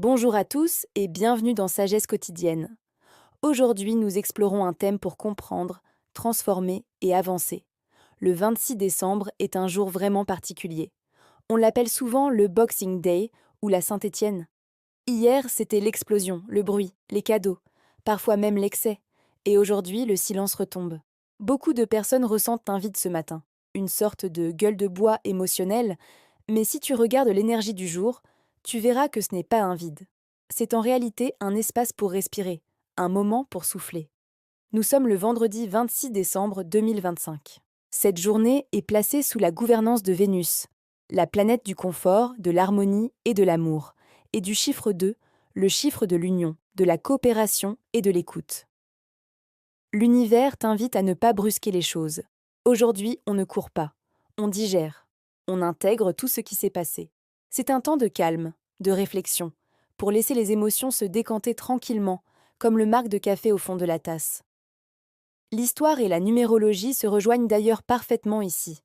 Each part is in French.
Bonjour à tous et bienvenue dans Sagesse quotidienne. Aujourd'hui, nous explorons un thème pour comprendre, transformer et avancer. Le 26 décembre est un jour vraiment particulier. On l'appelle souvent le Boxing Day ou la Saint-Étienne. Hier, c'était l'explosion, le bruit, les cadeaux, parfois même l'excès. Et aujourd'hui, le silence retombe. Beaucoup de personnes ressentent un vide ce matin, une sorte de gueule de bois émotionnelle, mais si tu regardes l'énergie du jour, tu verras que ce n'est pas un vide. C'est en réalité un espace pour respirer, un moment pour souffler. Nous sommes le vendredi 26 décembre 2025. Cette journée est placée sous la gouvernance de Vénus, la planète du confort, de l'harmonie et de l'amour, et du chiffre 2, le chiffre de l'union, de la coopération et de l'écoute. L'univers t'invite à ne pas brusquer les choses. Aujourd'hui, on ne court pas, on digère, on intègre tout ce qui s'est passé. C'est un temps de calme, de réflexion, pour laisser les émotions se décanter tranquillement, comme le marc de café au fond de la tasse. L'histoire et la numérologie se rejoignent d'ailleurs parfaitement ici.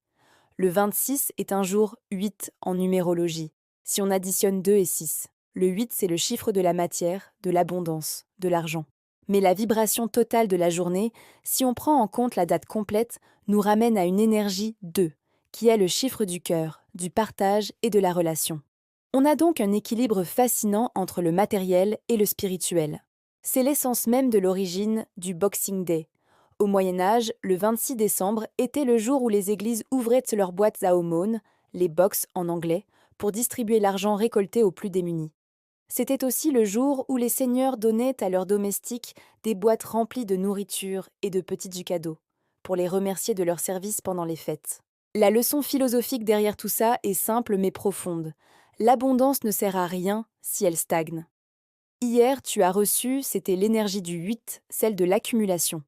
Le 26 est un jour 8 en numérologie, si on additionne 2 et 6. Le 8, c'est le chiffre de la matière, de l'abondance, de l'argent. Mais la vibration totale de la journée, si on prend en compte la date complète, nous ramène à une énergie 2, qui est le chiffre du cœur, du partage et de la relation. On a donc un équilibre fascinant entre le matériel et le spirituel. C'est l'essence même de l'origine du Boxing Day. Au Moyen Âge, le 26 décembre était le jour où les églises ouvraient leurs boîtes à aumônes, les box en anglais, pour distribuer l'argent récolté aux plus démunis. C'était aussi le jour où les seigneurs donnaient à leurs domestiques des boîtes remplies de nourriture et de petits cadeaux, pour les remercier de leur service pendant les fêtes. La leçon philosophique derrière tout ça est simple mais profonde. L'abondance ne sert à rien si elle stagne. Hier, tu as reçu, c'était l'énergie du 8, celle de l'accumulation.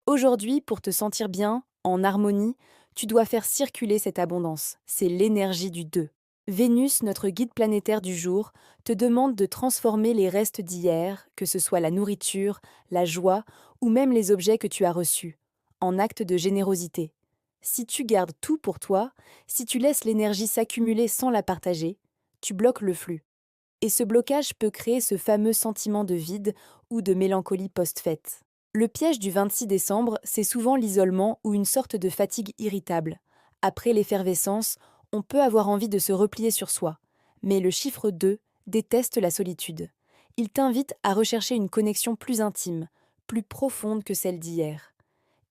Aujourd'hui, pour te sentir bien, en harmonie, tu dois faire circuler cette abondance. C'est l'énergie du 2. Vénus, notre guide planétaire du jour, te demande de transformer les restes d'hier, que ce soit la nourriture, la joie ou même les objets que tu as reçus, en actes de générosité. Si tu gardes tout pour toi, si tu laisses l'énergie s'accumuler sans la partager, tu bloques le flux. Et ce blocage peut créer ce fameux sentiment de vide ou de mélancolie post-fête. Le piège du 26 décembre, c'est souvent l'isolement ou une sorte de fatigue irritable. Après l'effervescence, on peut avoir envie de se replier sur soi. Mais le chiffre 2 déteste la solitude. Il t'invite à rechercher une connexion plus intime, plus profonde que celle d'hier.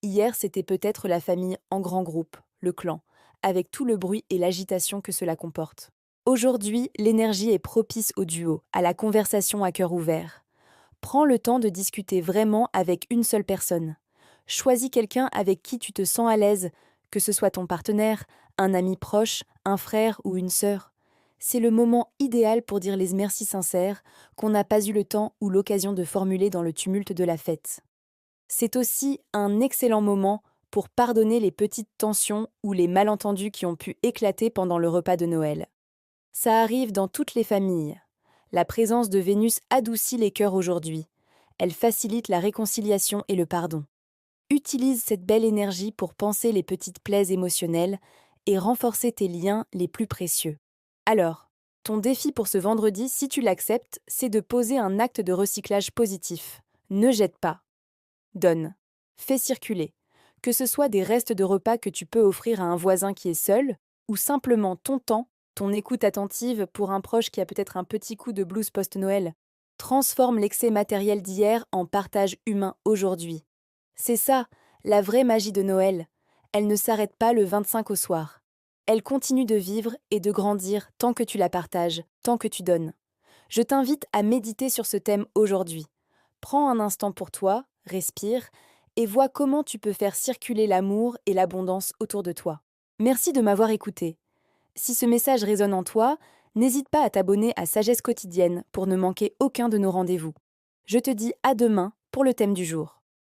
Hier, c'était peut-être la famille en grand groupe, le clan, avec tout le bruit et l'agitation que cela comporte. Aujourd'hui, l'énergie est propice au duo, à la conversation à cœur ouvert. Prends le temps de discuter vraiment avec une seule personne. Choisis quelqu'un avec qui tu te sens à l'aise, que ce soit ton partenaire, un ami proche, un frère ou une sœur. C'est le moment idéal pour dire les merci sincères qu'on n'a pas eu le temps ou l'occasion de formuler dans le tumulte de la fête. C'est aussi un excellent moment pour pardonner les petites tensions ou les malentendus qui ont pu éclater pendant le repas de Noël. Ça arrive dans toutes les familles. La présence de Vénus adoucit les cœurs aujourd'hui. Elle facilite la réconciliation et le pardon. Utilise cette belle énergie pour penser les petites plaies émotionnelles et renforcer tes liens les plus précieux. Alors, ton défi pour ce vendredi, si tu l'acceptes, c'est de poser un acte de recyclage positif. Ne jette pas. Donne. Fais circuler. Que ce soit des restes de repas que tu peux offrir à un voisin qui est seul, ou simplement ton temps, ton écoute attentive pour un proche qui a peut-être un petit coup de blues post-Noël. Transforme l'excès matériel d'hier en partage humain aujourd'hui. C'est ça, la vraie magie de Noël. Elle ne s'arrête pas le 25 au soir. Elle continue de vivre et de grandir tant que tu la partages, tant que tu donnes. Je t'invite à méditer sur ce thème aujourd'hui. Prends un instant pour toi, respire, et vois comment tu peux faire circuler l'amour et l'abondance autour de toi. Merci de m'avoir écouté. Si ce message résonne en toi, n'hésite pas à t'abonner à Sagesse quotidienne pour ne manquer aucun de nos rendez-vous. Je te dis à demain pour le thème du jour.